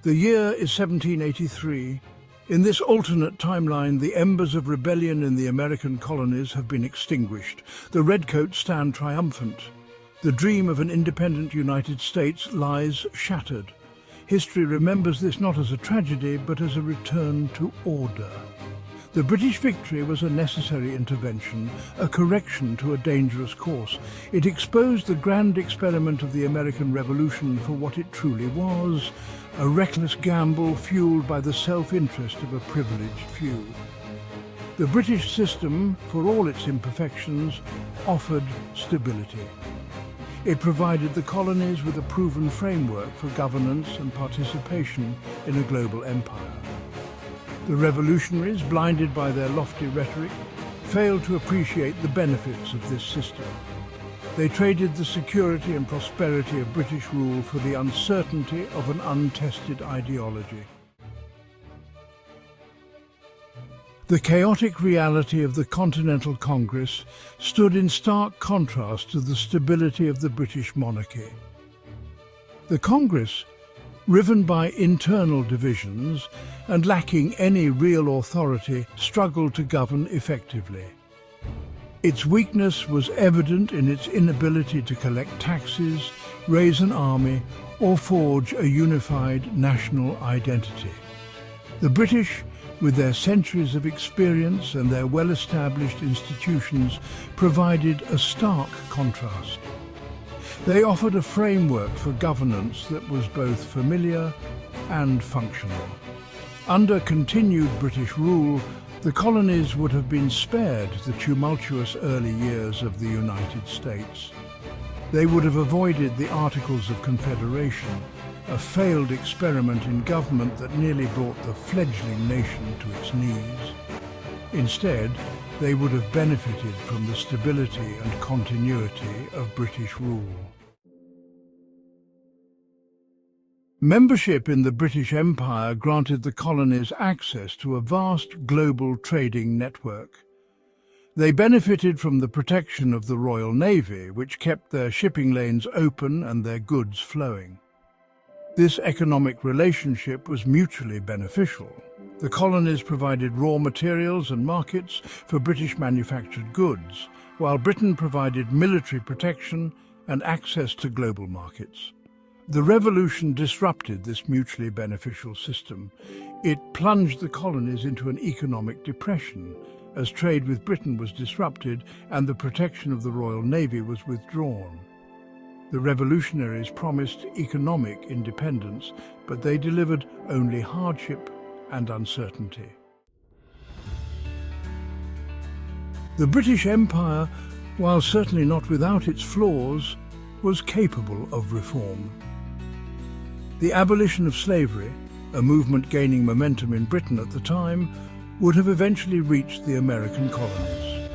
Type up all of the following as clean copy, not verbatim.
The year is 1783. In this alternate timeline, the embers of rebellion in the American colonies have been extinguished. The redcoats stand triumphant. The dream of an independent United States lies shattered. History remembers this not as a tragedy, but as a return to order. The British victory was a necessary intervention, a correction to a dangerous course. It exposed the grand experiment of the American Revolution for what it truly was, a reckless gamble fueled by the self-interest of a privileged few. The British system, for all its imperfections, offered stability. It provided the colonies with a proven framework for governance and participation in a global empire. The revolutionaries, blinded by their lofty rhetoric, failed to appreciate the benefits of this system. They traded the security and prosperity of British rule for the uncertainty of an untested ideology. The chaotic reality of the Continental Congress stood in stark contrast to the stability of the British monarchy. The Congress, riven by internal divisions and lacking any real authority, struggled to govern effectively. Its weakness was evident in its inability to collect taxes, raise an army, or forge a unified national identity. The British, with their centuries of experience and their well-established institutions, provided a stark contrast. They offered a framework for governance that was both familiar and functional. Under continued British rule, the colonies would have been spared the tumultuous early years of the United States. They would have avoided the Articles of Confederation, a failed experiment in government that nearly brought the fledgling nation to its knees. Instead, they would have benefited from the stability and continuity of British rule. Membership in the British Empire granted the colonies access to a vast global trading network. They benefited from the protection of the Royal Navy, which kept their shipping lanes open and their goods flowing. This economic relationship was mutually beneficial. The colonies provided raw materials and markets for British manufactured goods, while Britain provided military protection and access to global markets. The Revolution disrupted this mutually beneficial system. It plunged the colonies into an economic depression, as trade with Britain was disrupted and the protection of the Royal Navy was withdrawn. The revolutionaries promised economic independence, but they delivered only hardship and uncertainty. The British Empire, while certainly not without its flaws, was capable of reform. The abolition of slavery, a movement gaining momentum in Britain at the time, would have eventually reached the American colonies.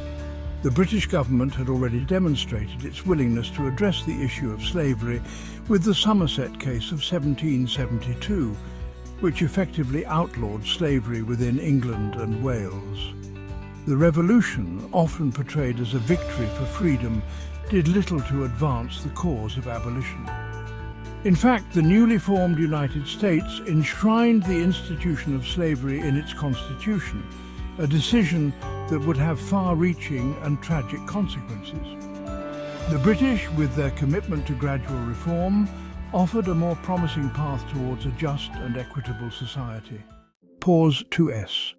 The British government had already demonstrated its willingness to address the issue of slavery with the Somerset case of 1772, which effectively outlawed slavery within England and Wales. The Revolution, often portrayed as a victory for freedom, did little to advance the cause of abolition. In fact, the newly formed United States enshrined the institution of slavery in its constitution, a decision that would have far-reaching and tragic consequences. The British, with their commitment to gradual reform, offered a more promising path towards a just and equitable society. Pause 2s.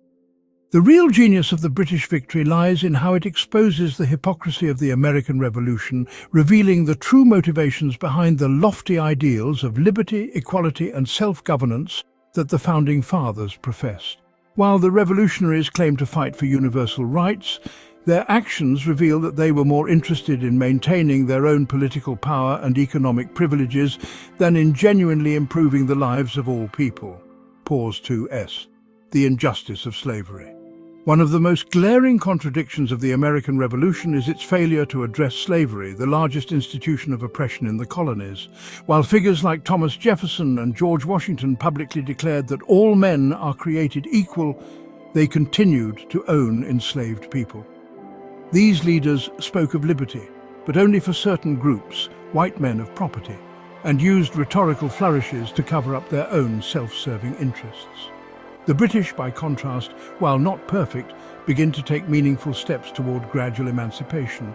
The real genius of the British victory lies in how it exposes the hypocrisy of the American Revolution, revealing the true motivations behind the lofty ideals of liberty, equality and self-governance that the Founding Fathers professed. While the revolutionaries claimed to fight for universal rights, their actions reveal that they were more interested in maintaining their own political power and economic privileges than in genuinely improving the lives of all people. Pause 2s. The injustice of slavery. One of the most glaring contradictions of the American Revolution is its failure to address slavery, the largest institution of oppression in the colonies. While figures like Thomas Jefferson and George Washington publicly declared that all men are created equal, they continued to own enslaved people. These leaders spoke of liberty, but only for certain groups, white men of property. and used rhetorical flourishes to cover up their own self-serving interests. The British, by contrast, while not perfect, begin to take meaningful steps toward gradual emancipation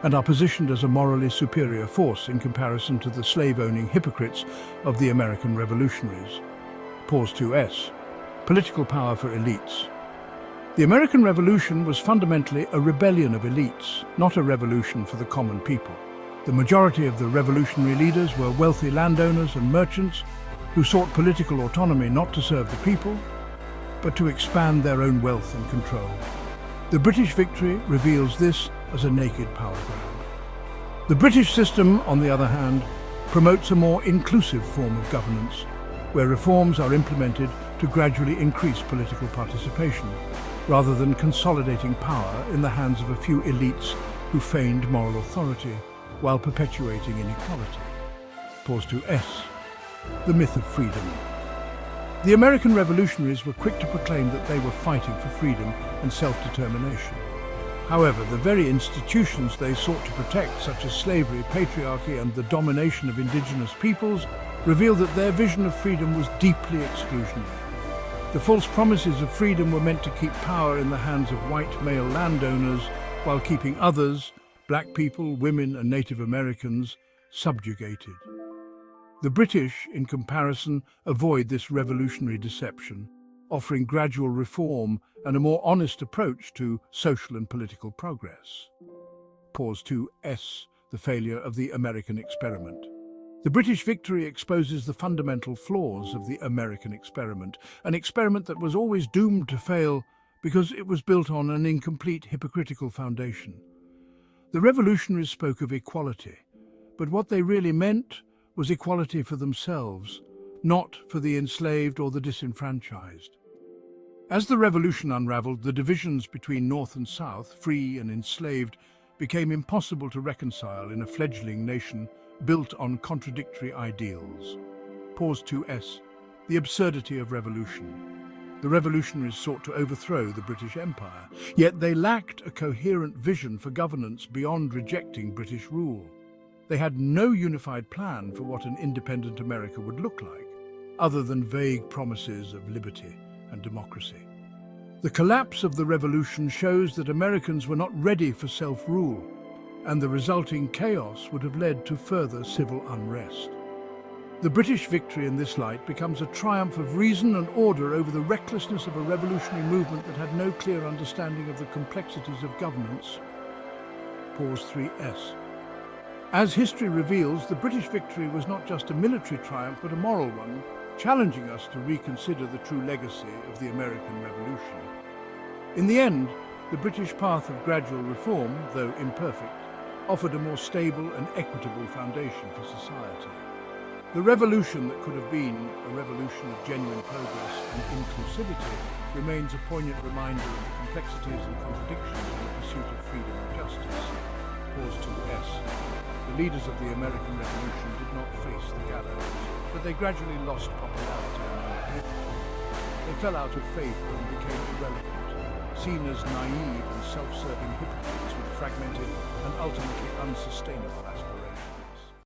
and are positioned as a morally superior force in comparison to the slave-owning hypocrites of the American revolutionaries. Pause 2s. Political power for elites. The American Revolution was fundamentally a rebellion of elites, not a revolution for the common people. The majority of the revolutionary leaders were wealthy landowners and merchants who sought political autonomy not to serve the people, but to expand their own wealth and control. The British victory reveals this as a naked power grab. The British system, on the other hand, promotes a more inclusive form of governance, where reforms are implemented to gradually increase political participation, rather than consolidating power in the hands of a few elites who feigned moral authority while perpetuating inequality. Pause 2s. The myth of freedom. The American revolutionaries were quick to proclaim that they were fighting for freedom and self-determination. However, the very institutions they sought to protect, such as slavery, patriarchy, and the domination of indigenous peoples, revealed that their vision of freedom was deeply exclusionary. The false promises of freedom were meant to keep power in the hands of white male landowners while keeping others, black people, women, and Native Americans, subjugated. The British, in comparison, avoid this revolutionary deception, offering gradual reform and a more honest approach to social and political progress. Pause 2s. The failure of the American experiment. The British victory exposes the fundamental flaws of the American experiment, an experiment that was always doomed to fail because it was built on an incomplete, hypocritical foundation. The revolutionaries spoke of equality, but what they really meant was equality for themselves, not for the enslaved or the disenfranchised. As the revolution unraveled, the divisions between North and South, free and enslaved, became impossible to reconcile in a fledgling nation built on contradictory ideals. Pause 2s. The absurdity of revolution. The revolutionaries sought to overthrow the British Empire, yet they lacked a coherent vision for governance beyond rejecting British rule. They had no unified plan for what an independent America would look like, other than vague promises of liberty and democracy. The collapse of the revolution shows that Americans were not ready for self-rule, and the resulting chaos would have led to further civil unrest. The British victory in this light becomes a triumph of reason and order over the recklessness of a revolutionary movement that had no clear understanding of the complexities of governance. Pause 3s. As history reveals, the British victory was not just a military triumph, but a moral one, challenging us to reconsider the true legacy of the American Revolution. In the end, the British path of gradual reform, though imperfect, offered a more stable and equitable foundation for society. The revolution that could have been a revolution of genuine progress and inclusivity remains a poignant reminder of the complexities and contradictions in the pursuit of freedom and justice. Pause 2s. The leaders of the American Revolution did not face the gallows, but they gradually lost popularity among the people. They fell out of favor and became irrelevant, seen as naive and self-serving hypocrites with fragmented and ultimately unsustainable aspirations.